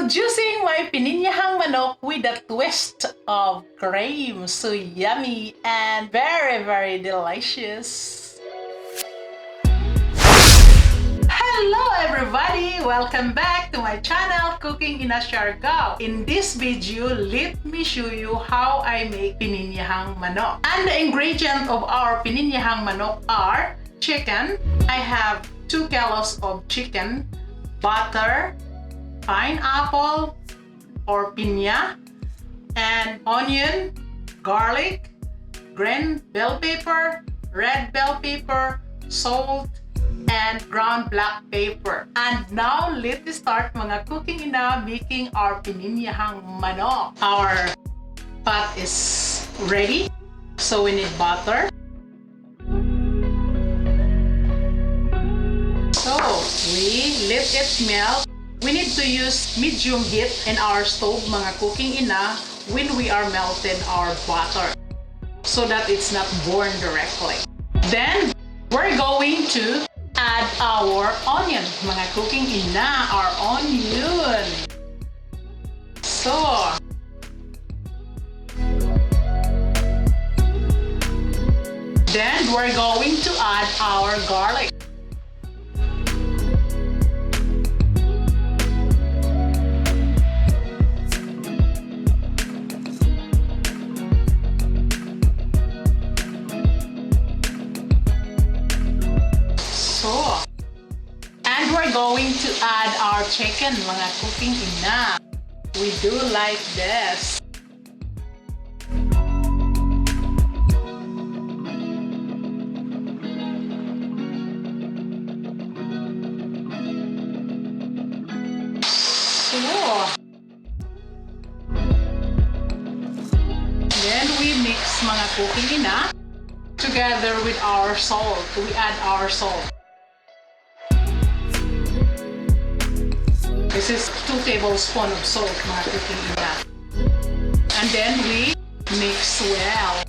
Introducing my Pininyahang Manok with a twist of cream. So yummy and very, very delicious. Hello everybody! Welcome back to my channel, Cooking in Siargao. In this video, let me show you how I make Pininyahang Manok. And the ingredients of our Pininyahang Manok are chicken. I have 2 kilos of chicken, butter, pineapple or pinya, and onion, garlic, green bell pepper, red bell pepper, salt, and ground black pepper. And now let's start mga cooking na making our Pininyahang Manok. Our pot is ready, so we need butter. So we let it melt. We need to use medium heat in our stove mga cooking ina when we are melting our butter so that it's not burned directly. Then we're going to add our onion mga cooking ina, our onion. So then we're going to add our garlic. And we're going to add our chicken, mga cooking ina. We do like this. So, then we mix mga cooking ina together with our salt. We add our salt. This is 2 tablespoons of salt, mga cooking ina. And then we mix well.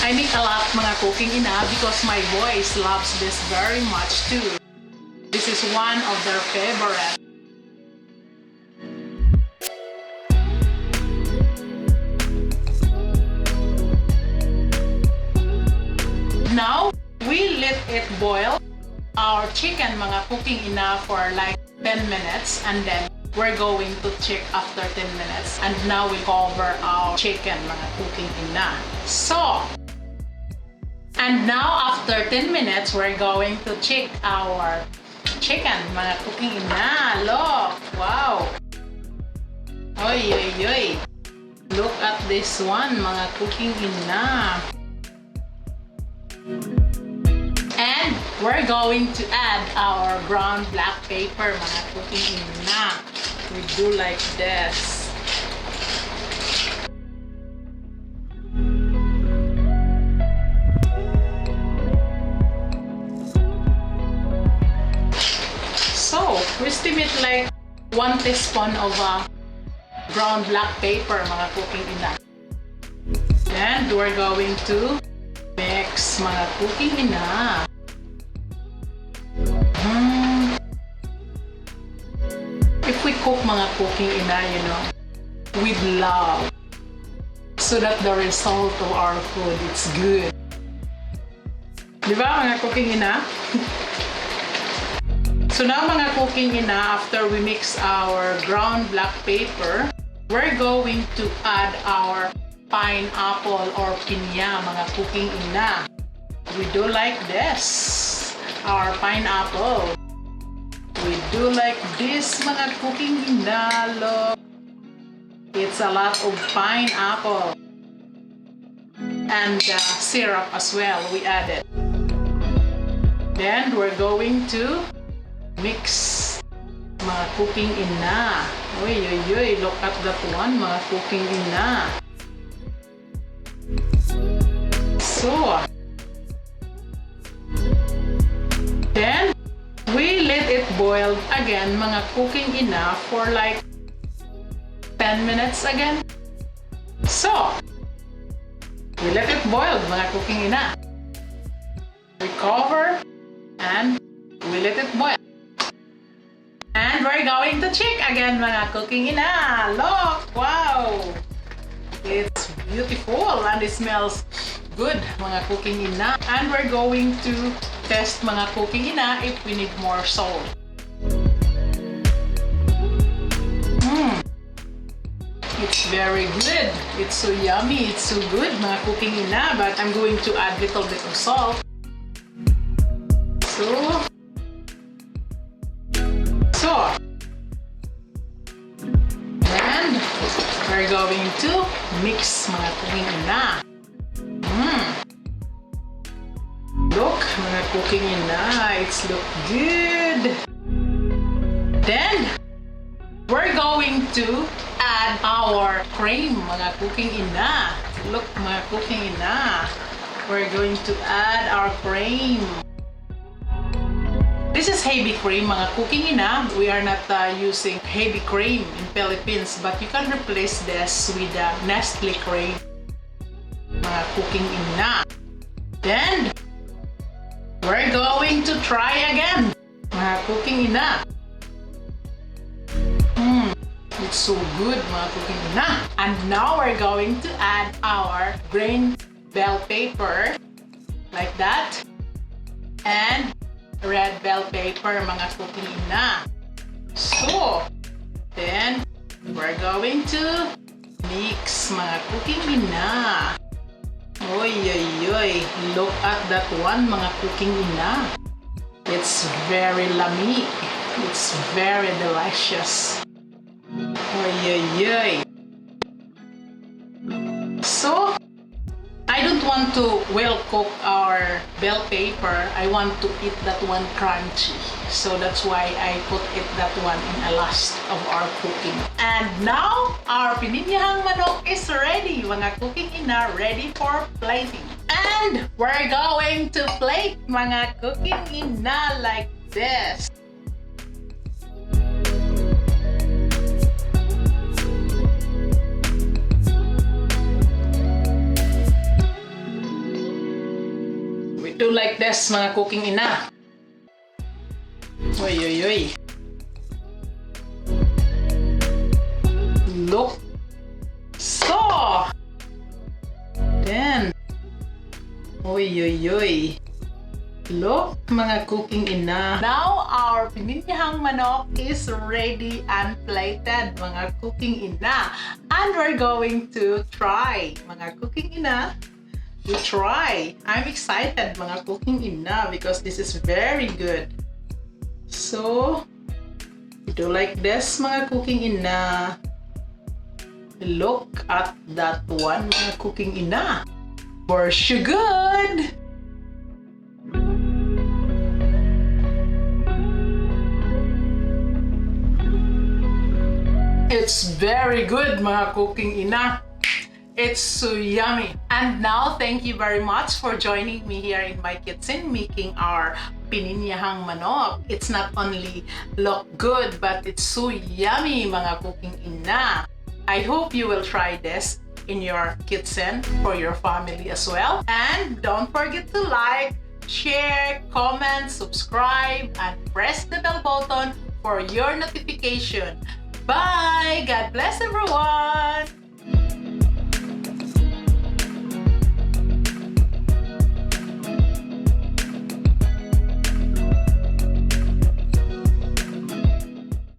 I make a lot mga cooking ina because my boys loves this very much too. This is one of their favorite. Now, we let it boil our chicken mga cooking ina for like 10 minutes and then we're going to check after 10 minutes and now we cover our chicken mga cooking ina. So, and now after 10 minutes we're going to check our chicken mga cooking ina. Look! Wow! Oy, oy, oy! Look at this one mga cooking ina. And we're going to add our brown black pepper mga cooking ina. We do like this. So, we estimate like 1 teaspoon of brown black pepper mga cooking ina. And we're going to mix mga cooking ina. If we cook mga cooking ina, you know, with love, so that the result of our food is good. Di ba mga cooking ina? So now mga cooking ina, after we mix our ground black pepper, we're going to add our pineapple or pinya mga cooking ina. We do like this. Our pineapple. We do like this mga cooking ina. Look. It's a lot of pineapple. And syrup as well. We added. Then we're going to mix mga cooking ina. Oy, oy, oy. Look at that one mga cooking ina. So, then we let it boil again mga cooking ina for like 10 minutes again. So, we let it boil mga cooking ina. We cover, and we let it boil. And we're going to check again, mga cooking ina. Look! Wow! It's beautiful and it smells good, mga cooking ina. And we're going to test, mga cooking ina, if we need more salt. It's very good. It's so yummy. It's so good, mga cooking ina. But I'm going to add little bit of salt. And we're going to mix, mga cooking ina. Look, mga cooking ina, it's look good. Then we're going to add our cream, mga cooking ina. Look, mga cooking ina, we're going to add our cream. This is heavy cream, mga cooking ina. We are not using heavy cream in Philippines, but you can replace this with Nestle cream, mga cooking ina. Then we're going to try again, mga cooking ina. It's so good, mga cooking ina. And now we're going to add our green bell pepper, like that, and red bell pepper, mga cooking ina. So, then we're going to mix, mga cooking ina. Oy, oy, oy. Look at that one, mga cooking ina. It's very yummy. It's very delicious. Oy, oy, oy. So, I don't want to well cook our bell pepper. I want to eat that one crunchy. So that's why I put it that one in the last of our cooking. And now our pininyahang manok is ready, mga cooking ina, ready for plating. And we're going to plate, mga cooking ina, like this. Do like this, mga cooking ina. Oy, oy, oy. Look. So. Then. Oy, oy, oy. Look, mga cooking ina. Now, our pininyahang manok is ready and plated, mga cooking ina. And we're going to try, mga cooking ina. We try. I'm excited, mga cooking ina, because this is very good. So, we do like this, mga cooking ina. Look at that one, mga cooking ina. For sure good. It's very good, mga cooking ina. It's so yummy. And now, thank you very much for joining me here in my kitchen making our pininyahang manok. It's not only look good, but it's so yummy, mga cooking ina. I hope you will try this in your kitchen for your family as well. And don't forget to like, share, comment, subscribe, and press the bell button for your notification. Bye! God bless everyone!